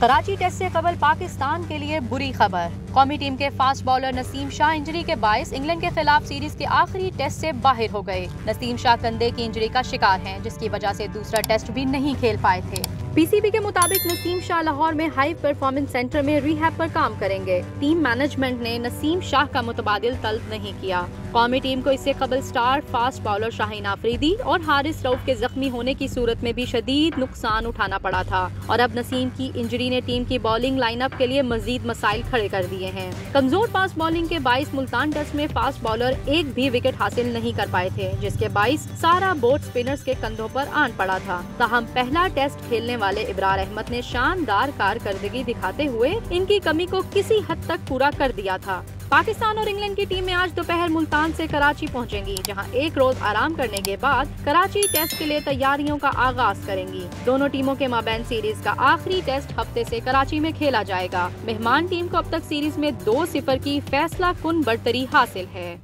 Karachi test से कबल पाकिस्तान के लिए बुरी खबर। कौमी टीम के fast bowler Naseem Shah injury के बायस इंग्लैंड के खिलाफ सीरीज के आखिरी टेस्ट से बाहर हो गए। नसीम शाह कंधे की इंजरी का शिकार हैं, जिसकी वजह से दूसरा टेस्ट भी नहीं खेल पाए थे। पीसीबी के मुताबिक नसीम शाह लाहौर में हाई परफॉर्मेंस सेंटर में रिहैब पर काम करेंगे। टीम मैनेजमेंट ने नसीम शाह का मुतबादिल तलब नहीं किया। कौमी टीम को इससे कबल star fast bowler Shaheen Afridi और हारिस रऊफ के जख्मी होने की सूरत में भी शदीद नुकसान उठाना पड़ा था और अब नसीम की इंजरी ने टीम की बॉलिंग लाइनअप के लिए मजीद मसाइल खड़े कर दिए हैं। कमजोर फास्ट बॉलिंग के बाइस मुल्तान टेस्ट में फास्ट बॉलर एक भी विकेट हासिल नहीं कर पाए थे, जिसके बाइस सारा बोर्ड स्पिनर्स के कंधों पर आन पड़ा था। ताहम पहला टेस्ट खेलने वाले इब्रार अहमद ने शानदार कारकर्दगी दिखाते हुए इनकी कमी को किसी हद तक पूरा कर दिया था। पाकिस्तान और इंग्लैंड की टीमें आज दोपहर मुल्तान से कराची पहुंचेंगी, जहां एक रोज आराम करने के बाद कराची टेस्ट के लिए तैयारियों का आगाज करेंगी। दोनों टीमों के माबैन सीरीज का आखिरी टेस्ट हफ्ते से कराची में खेला जाएगा। मेहमान टीम को अब तक सीरीज में 2-0 की फैसला कुन बढ़तरी हासिल है।